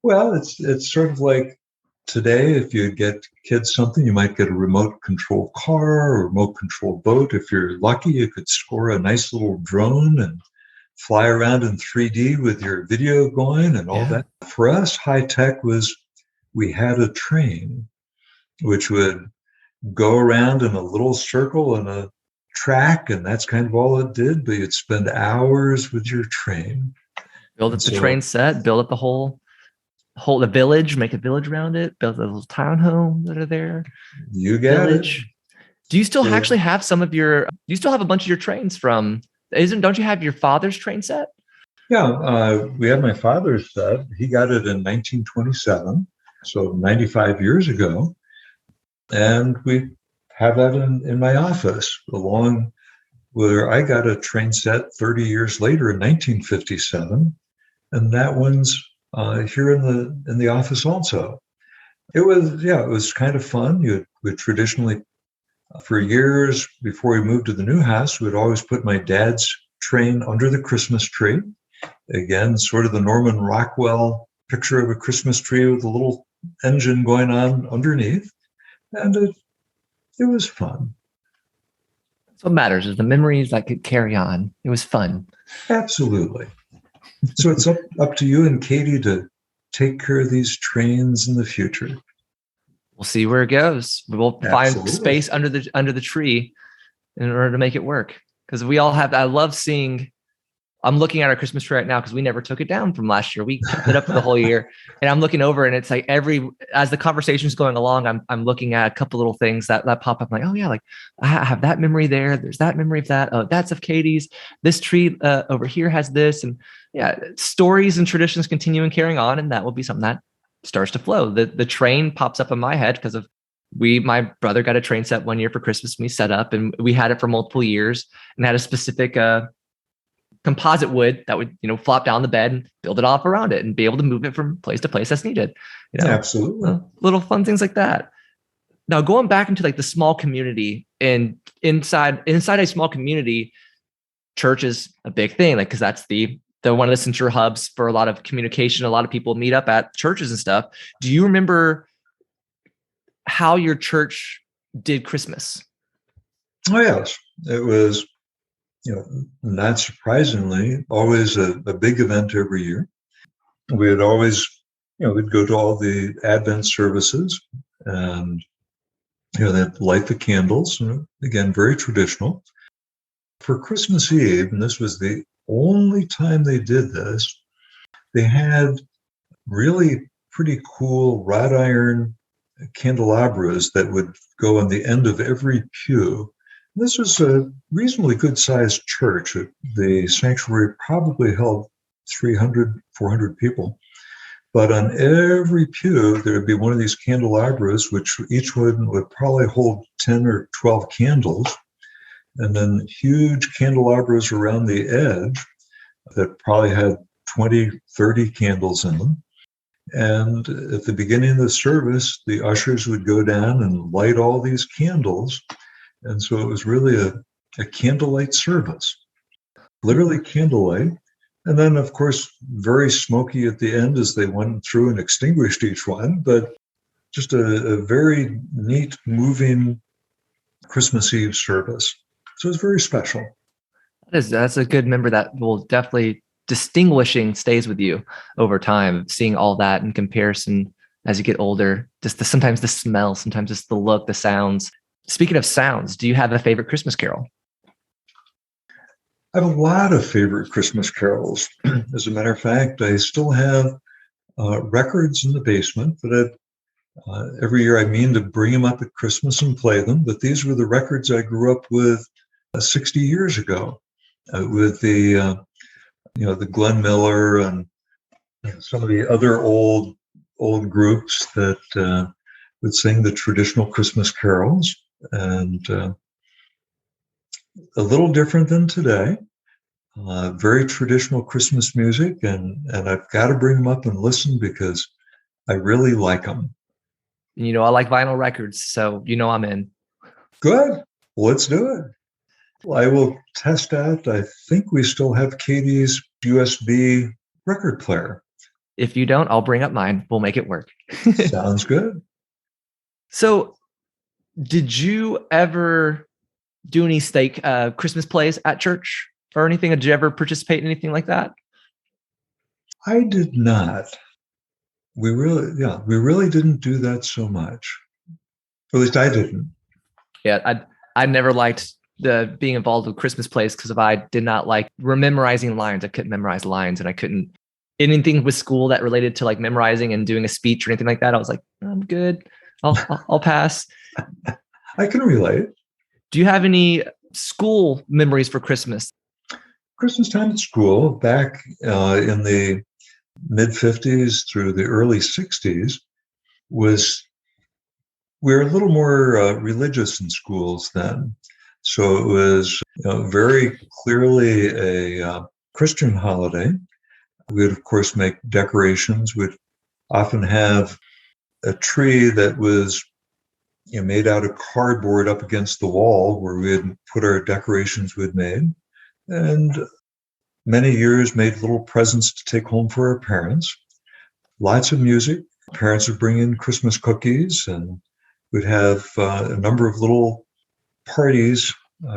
Well, it's sort of like today, if you get kids something, you might get a remote control car or remote control boat. If you're lucky, you could score a nice little drone and fly around in 3D with your video going and all that. For us, high tech was, we had a train which would go around in a little circle in a track, and that's kind of all it did. But you'd spend hours with your train. Build up the train set, build up the village, make a village around it, build a little townhome that are there. You got it. Do you still actually have you still have a bunch of your trains from, don't you have your father's train set? Yeah, we have my father's set. He got it in 1927, so 95 years ago. And we have that in my office, along where I got a train set 30 years later in 1957. And that one's here in the office also. It was kind of fun. You would traditionally, for years before we moved to the new house, we'd always put my dad's train under the Christmas tree. Again, sort of the Norman Rockwell picture of a Christmas tree with a little engine going on underneath. And it was fun. That's what matters, is the memories that could carry on. It was fun. Absolutely. So it's up to you and Katie to take care of these trains in the future. We'll see where it goes. We'll find space under the tree in order to make it work. Because I love seeing, I'm looking at our Christmas tree right now because we never took it down from last year. We kept it up for the whole year. And I'm looking over and it's like as the conversation's going along, I'm looking at a couple little things that pop up. I'm like, oh yeah, like I have that memory there. There's that memory of that. Oh, that's of Katie's. This tree over here has this. And yeah, stories and traditions continue and carrying on. And that will be something that starts to flow. The train pops up in my head because of my brother got a train set one year for Christmas, and we set up, and we had it for multiple years, and had a specific composite wood that would, flop down the bed and build it off around it and be able to move it from place to place as needed. Absolutely. Little fun things like that. Now, going back into like the small community, and inside a small community, church is a big thing, like, because that's the one of the central hubs for a lot of communication. A lot of people meet up at churches and stuff. Do you remember how your church did Christmas? Oh, yes. It was, not surprisingly, always a big event every year. We had always, we'd go to all the Advent services, and, they'd light the candles. Again, very traditional. For Christmas Eve, and this was the only time they did this, they had really pretty cool wrought iron candelabras that would go on the end of every pew. This was a reasonably good-sized church. The sanctuary probably held 300, 400 people. But on every pew, there would be one of these candelabras, which each one would probably hold 10 or 12 candles, and then huge candelabras around the edge that probably had 20, 30 candles in them. And at the beginning of the service, the ushers would go down and light all these candles. And so it was really a candlelight service, literally candlelight. And then, of course, very smoky at the end as they went through and extinguished each one, but just a very neat, moving Christmas Eve service. So it's very special. That's a good member that will definitely distinguishing stays with you over time, seeing all that in comparison as you get older, just sometimes the smell, sometimes just the look, the sounds. Speaking of sounds, do you have a favorite Christmas carol? I have a lot of favorite Christmas carols. As a matter of fact, I still have records in the basement that every year I mean to bring them up at Christmas and play them. But these were the records I grew up with 60 years ago with the Glenn Miller and some of the other old groups that would sing the traditional Christmas carols, and a little different than today. Very traditional Christmas music, and I've got to bring them up and listen because I really like them. I like vinyl records, so I'm in. Good. Let's do it. Well, I will test out. I think we still have Katie's USB record player. If you don't, I'll bring up mine. We'll make it work. Sounds good. So, did you ever do any stake Christmas plays at church or anything? Did you ever participate in anything like that? I did not. We really didn't do that so much. At least I didn't. Yeah, I never liked the being involved with Christmas plays because I did not like memorizing lines. I couldn't memorize lines, and I couldn't anything with school that related to like memorizing and doing a speech or anything like that. I was like, I'm good. I'll pass. I can relate. Do you have any school memories for Christmas? Christmas time at school back in the mid-50s through the early 60s we were a little more religious in schools then. So it was very clearly a Christian holiday. We'd, of course, make decorations. We'd often have a tree that was made out of cardboard up against the wall where we had put our decorations we'd made. And many years made little presents to take home for our parents. Lots of music. Parents would bring in Christmas cookies, and we'd have a number of little parties,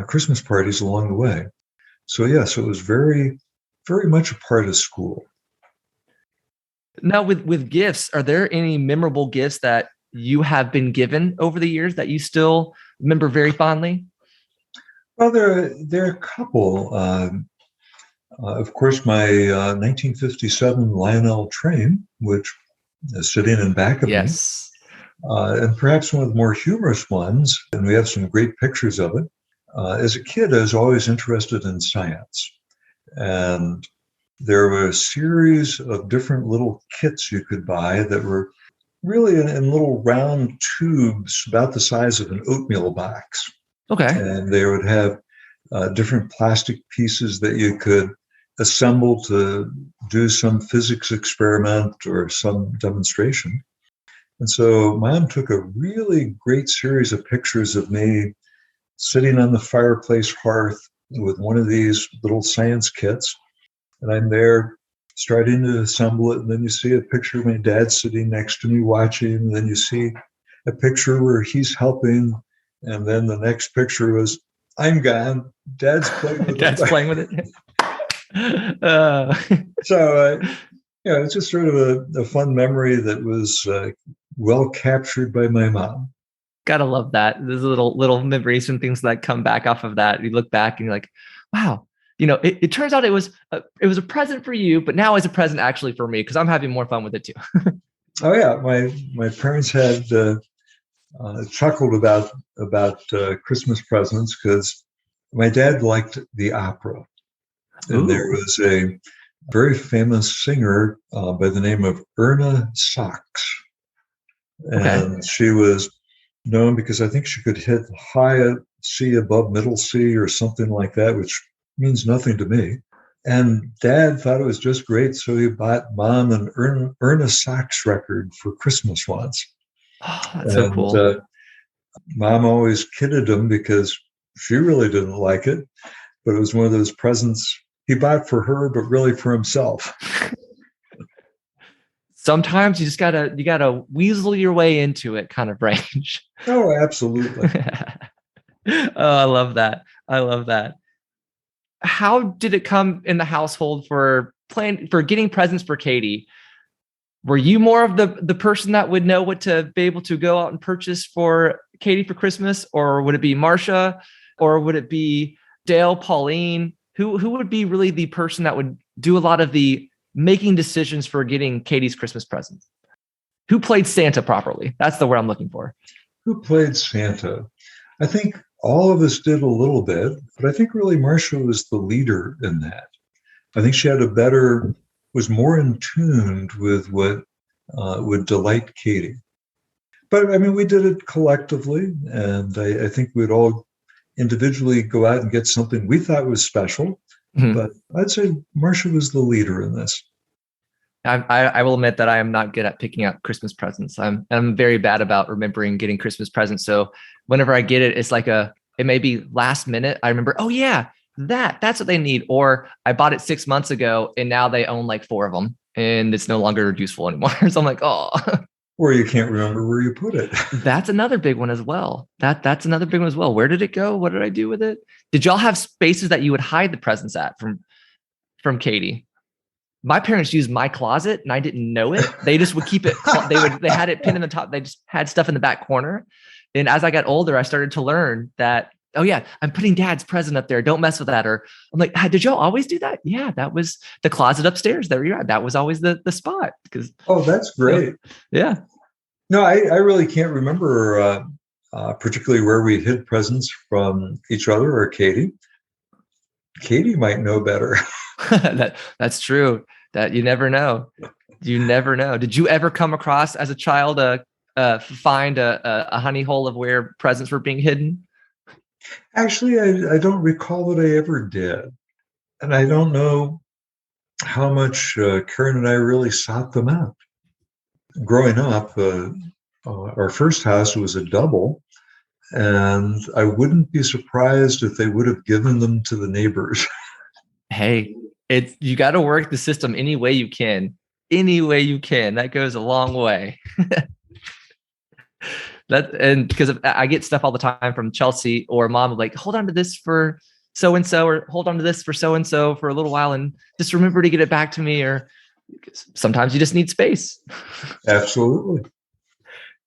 Christmas parties along the way. So yes, it was very, very much a part of school. Now with gifts, are there any memorable gifts that you have been given over the years that you still remember very fondly? Well, there are a couple. Of course, my 1957 Lionel train, which is sitting in back of me. And perhaps one of the more humorous ones, and we have some great pictures of it. As a kid, I was always interested in science. And there were a series of different little kits you could buy that were really in little round tubes about the size of an oatmeal box. Okay. And they would have different plastic pieces that you could assemble to do some physics experiment or some demonstration. And so Mom took a really great series of pictures of me sitting on the fireplace hearth with one of these little science kits. And I'm there starting to assemble it. And then you see a picture of my dad sitting next to me watching. And then you see a picture where he's helping. And then the next picture was, I'm gone. Dad's playing with Dad's it. playing with it. So, it's just sort of a fun memory that was well captured by my mom. Gotta love that. There's little memories and things that come back off of that. You look back and you're like, wow, it turns out it was a present for you, but now it's a present actually for me because I'm having more fun with it too. Oh yeah, my parents had chuckled about Christmas presents because my dad liked the opera, and Ooh. there was a very famous singer by the name of Erna Sachs, and Okay. she was known because I think she could hit high C above middle C or something like that, which means nothing to me. And Dad thought it was just great, so he bought Mom an Erna Sachs record for Christmas once. Oh, that's so And cool. Mom always kidded him because she really didn't like it, but it was one of those presents he bought for her, but really for himself. Sometimes you gotta weasel your way into it kind of range. Oh, absolutely. Oh, I love that. I love that. How did it come in the household for getting presents for Katie? Were you more of the person that would know what to be able to go out and purchase for Katie for Christmas, or would it be Marcia, or would it be Dale, Pauline? Who would be really the person that would do a lot of the making decisions for getting Katie's Christmas presents? Who played Santa properly? That's the word I'm looking for. Who played Santa? I think all of us did a little bit, but I think really Marcia was the leader in that. I think she was more in tune with what would delight Katie. But I mean, we did it collectively, and I think we'd all individually go out and get something we thought was special. Mhm. But I'd say Marcia was the leader in this. I will admit that I am not good at picking out Christmas presents. I'm very bad about remembering getting Christmas presents. So whenever I get it, it's like it may be last minute. I remember, oh yeah, that's what they need. Or I bought it 6 months ago and now they own like 4 of them and it's no longer useful anymore. So I'm like, oh. Or you can't remember where you put it. That's another big one as well. That's another big one as well. Where did it go? What did I do with it? Did y'all have spaces that you would hide the presents at from Katie? My parents used my closet and I didn't know it. They just would keep it. They had it pinned in the top. They just had stuff in the back corner. And as I got older, I started to learn that, oh yeah, I'm putting Dad's present up there. Don't mess with that. Or I'm like, did y'all always do that? Yeah, that was the closet upstairs. There you're at. That was always the spot. Because Oh, that's great. yeah. No, I really can't remember particularly where we hid presents from each other or Katie. Katie might know better. That's true. That you never know. You never know. Did you ever come across as a child find a honey hole of where presents were being hidden? Actually, I don't recall that I ever did. And I don't know how much Karen and I really sought them out. Growing up, our first house was a double, and I wouldn't be surprised if they would have given them to the neighbors. Hey, you got to work the system any way you can. Any way you can. That goes a long way. And because I get stuff all the time from Chelsea or Mom, like, hold on to this for so and so, or hold on to this for so and so for a little while, and just remember to get it back to me. Or sometimes you just need space. Absolutely.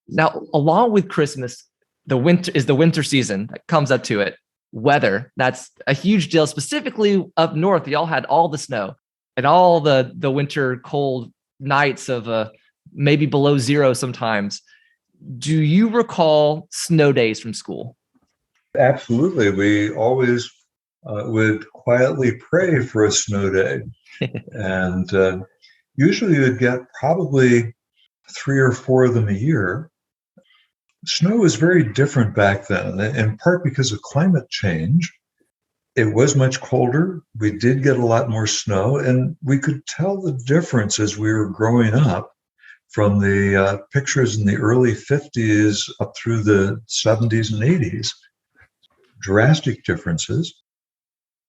Now, along with Christmas, the winter season that comes up to it. Weather, that's a huge deal. Specifically up north, y'all had all the snow and all the winter cold nights of maybe below zero sometimes. Do you recall snow days from school? Absolutely. We always would quietly pray for a snow day. And usually you'd get probably 3 or 4 of them a year. Snow was very different back then, in part because of climate change. It was much colder. We did get a lot more snow, and we could tell the difference as we were growing up from the pictures in the early 50s up through the 70s and 80s. Drastic differences.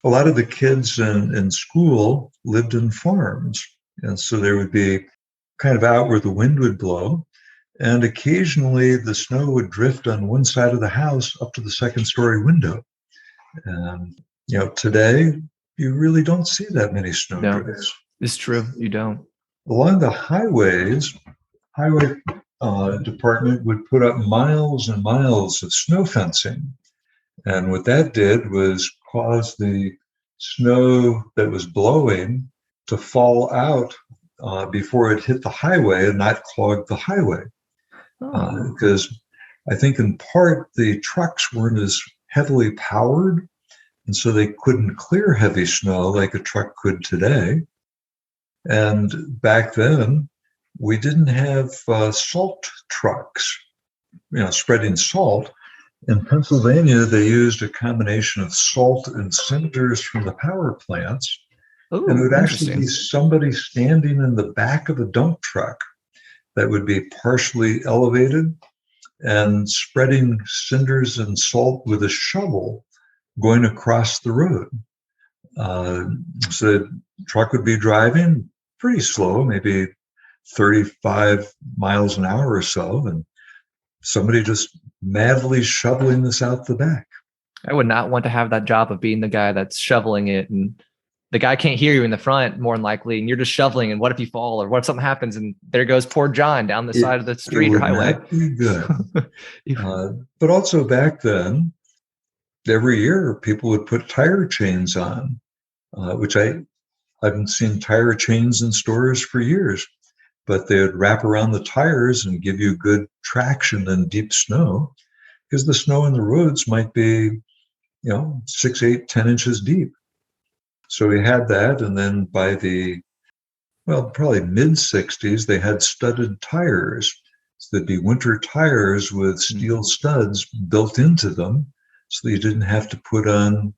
A lot of the kids in school lived in farms, and so there would be kind of out where the wind would blow. And occasionally the snow would drift on one side of the house up to the second-story window. And, today you really don't see that many snow drifts. It's true. You don't. Along the highways, highway department would put up miles and miles of snow fencing. And what that did was cause the snow that was blowing to fall out before it hit the highway and not clog the highway. Because I think in part the trucks weren't as heavily powered, and so they couldn't clear heavy snow like a truck could today. And back then, we didn't have salt trucks, spreading salt. In Pennsylvania, they used a combination of salt and cinders from the power plants. Ooh, and it would actually be somebody standing in the back of a dump truck that would be partially elevated and spreading cinders and salt with a shovel going across the road. So the truck would be driving pretty slow, maybe 35 miles an hour or so, and somebody just madly shoveling this out the back. I would not want to have that job of being the guy that's shoveling it, and the guy can't hear you in the front, more than likely, and you're just shoveling. And what if you fall, or what if something happens and there goes poor John down the side of the street or highway? That would not be good. But also back then, every year people would put tire chains on, which I haven't seen tire chains in stores for years. But they would wrap around the tires and give you good traction in deep snow, because the snow in the roads might be, 6, 8, 10 inches deep. So we had that. And then by probably mid-60s, they had studded tires. So there'd be winter tires with steel studs built into them, so that you didn't have to put on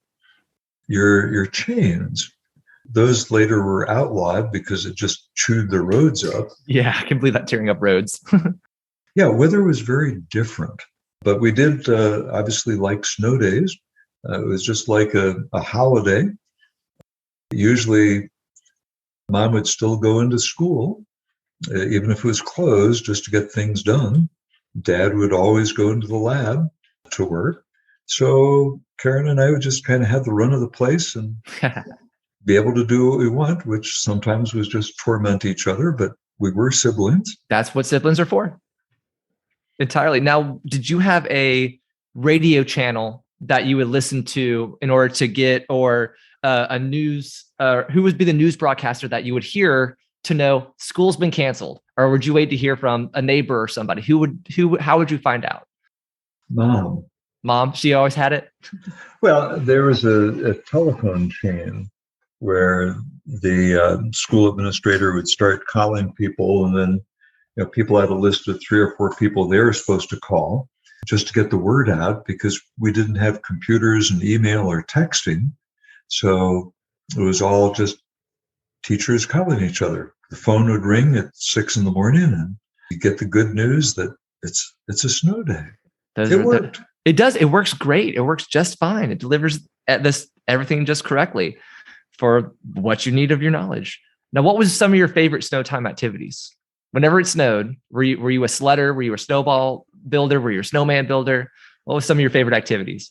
your chains. Those later were outlawed because it just chewed the roads up. Yeah, I can believe that, tearing up roads. Yeah, weather was very different. But we did obviously like snow days. It was just like a holiday. Usually, Mom would still go into school, even if it was closed, just to get things done. Dad would always go into the lab to work. So Karen and I would just kind of have the run of the place and be able to do what we want, which sometimes was just torment each other, but we were siblings. That's what siblings are for. Entirely. Now, did you have a radio channel that you would listen to in order to get, or a news, who would be the news broadcaster that you would hear to know school's been canceled? Or would you wait to hear from a neighbor or somebody? How would you find out? Mom, she always had it? Well, there was a telephone chain where the school administrator would start calling people, and then people had a list of 3 or 4 people they were supposed to call just to get the word out, because we didn't have computers and email or texting. So it was all just teachers calling each other. The phone would ring at 6 a.m. and you get the good news that it's a snow day. It worked. It does. It works great. It works just fine. It delivers everything just correctly for what you need of your knowledge. Now, what was some of your favorite snow time activities? Whenever it snowed, were you a sledder? Were you a snowball builder? Were you a snowman builder? What was some of your favorite activities?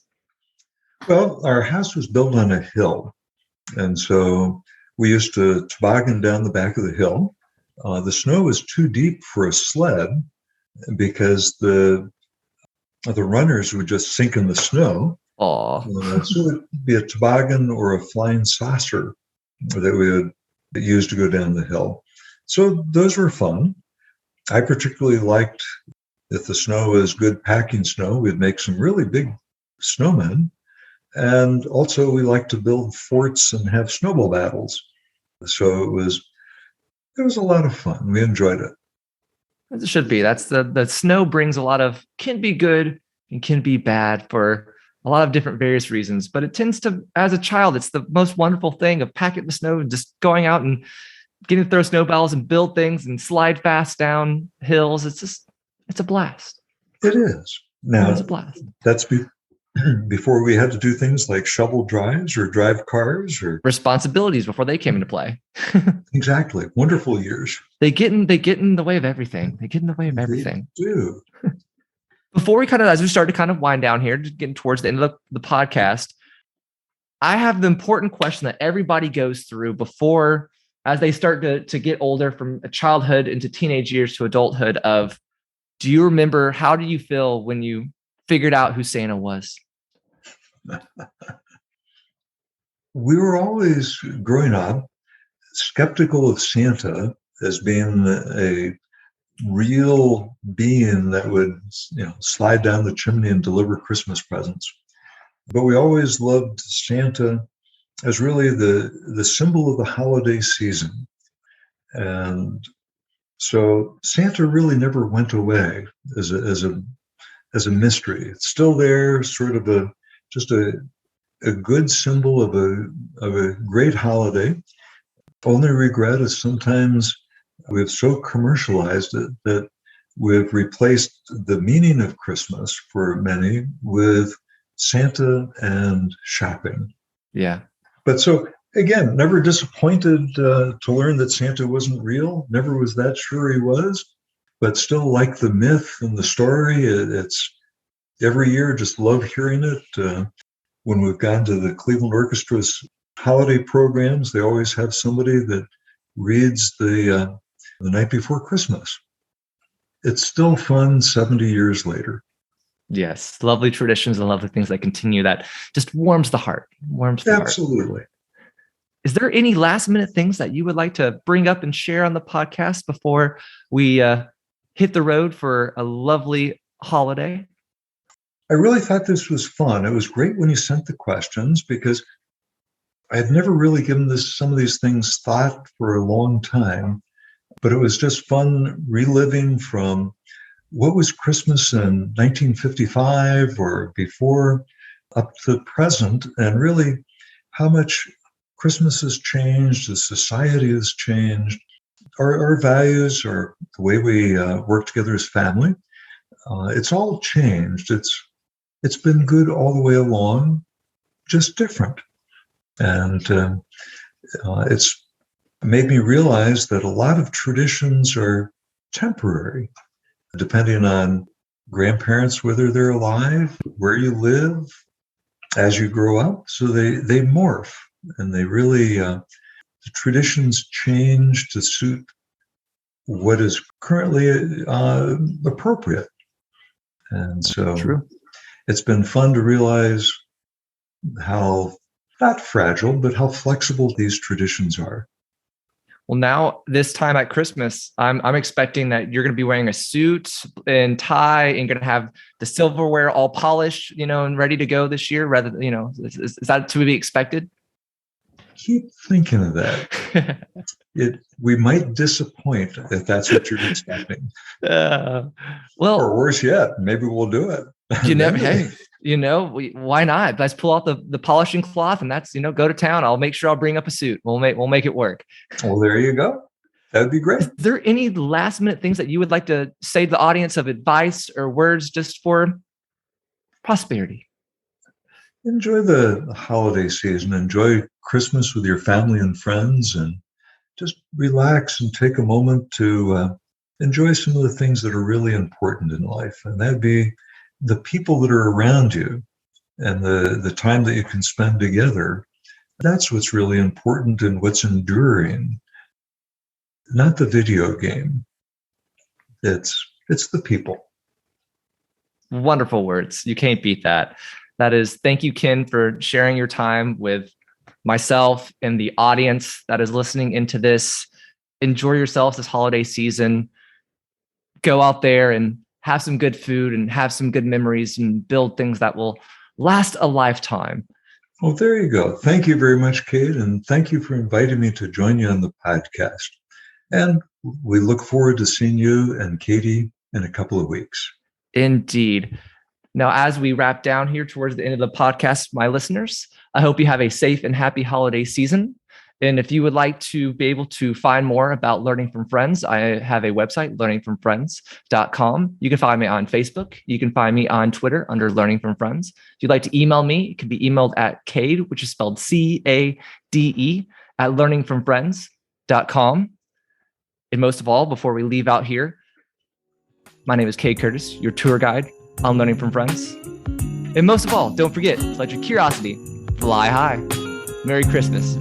Well, our house was built on a hill. And so we used to toboggan down the back of the hill. The snow was too deep for a sled because the runners would just sink in the snow. So it would be a toboggan or a flying saucer that we would use to go down the hill. So those were fun. I particularly liked, if the snow was good packing snow, we'd make some really big snowmen And also we like to build forts and have snowball battles. So it was a lot of fun. We enjoyed it. As it should be. That's the snow brings a lot of, can be good and can be bad for a lot of different various reasons. But it tends to, as a child, it's the most wonderful thing of packing the snow and just going out and getting to throw snowballs and build things and slide fast down hills. It's a blast. It is. Now, it's a blast. That's before we had to do things like shovel drives or drive cars or responsibilities before they came into play. Exactly. Wonderful years. They get in the way of everything. They They do. Before we as we start to kind of wind down here, just getting towards the end of the podcast, I have the important question that everybody goes through before, as they start to get older, from childhood into teenage years to adulthood, of, do you remember, how do you feel when you figured out who Santa was? We were always, growing up, skeptical of Santa as being a real being that would, slide down the chimney and deliver Christmas presents. But we always loved Santa as really the symbol of the holiday season. And so Santa really never went away as a mystery. It's still there, sort of just a good symbol of a great holiday. Only regret is sometimes we've so commercialized it that we've replaced the meaning of Christmas for many with Santa and shopping. Yeah. But so, again, never disappointed to learn that Santa wasn't real. Never was that sure he was, but still like the myth and the story. It's every year, just love hearing it. When we've gone to the Cleveland Orchestra's holiday programs, they always have somebody that reads the night before Christmas. It's still fun 70 years later. Yes, lovely traditions and lovely things that continue. That just warms the heart. Absolutely. Heart. Is there any last minute things that you would like to bring up and share on the podcast before we hit the road for a lovely holiday? I really thought this was fun. It was great when you sent the questions, because I had never really given some of these things thought for a long time, but it was just fun reliving from what was Christmas in 1955 or before up to the present, and really how much Christmas has changed, the society has changed, our values, or the way we work together as family. It's all changed. It's been good all the way along, just different. And it's made me realize that a lot of traditions are temporary, depending on grandparents, whether they're alive, where you live, as you grow up. So they morph, and they really, the traditions change to suit what is currently appropriate. And so True. It's been fun to realize how, not fragile, but how flexible these traditions are. Well, now this time at Christmas, I'm expecting that you're going to be wearing a suit and tie and going to have the silverware all polished, and ready to go this year. Rather, is that to be expected? Keep thinking of that. We might disappoint if that's what you're expecting. Well, or worse yet, maybe we'll do it. Why not? Let's pull out the polishing cloth, and that's, go to town. I'll make sure I'll bring up a suit. We'll make it work. Well, there you go. That'd be great. Is there any last minute things that you would like to say to the audience of advice or words just for prosperity? Enjoy the holiday season. Enjoy Christmas with your family and friends, and just relax and take a moment to enjoy some of the things that are really important in life. And that'd be the people that are around you and the time that you can spend together. That's what's really important and what's enduring. Not the video game. It's the people. Wonderful words. You can't beat that. That is, thank you, Ken, for sharing your time with myself and the audience that is listening into this. Enjoy yourselves this holiday season. Go out there and have some good food and have some good memories and build things that will last a lifetime. Well, there you go. Thank you very much, Kate, and thank you for inviting me to join you on the podcast. And we look forward to seeing you and Katie in a couple of weeks. Indeed. Now, as we wrap down here towards the end of the podcast, my listeners, I hope you have a safe and happy holiday season. And if you would like to be able to find more about Learning from Friends, I have a website, learningfromfriends.com. You can find me on Facebook. You can find me on Twitter under Learning from Friends. If you'd like to email me, it can be emailed at Cade, which is spelled CADE, at learningfromfriends.com. And most of all, before we leave out here, my name is Cade Curtis, your tour guide on Learning from Friends. And most of all, don't forget to let your curiosity fly high. Merry Christmas.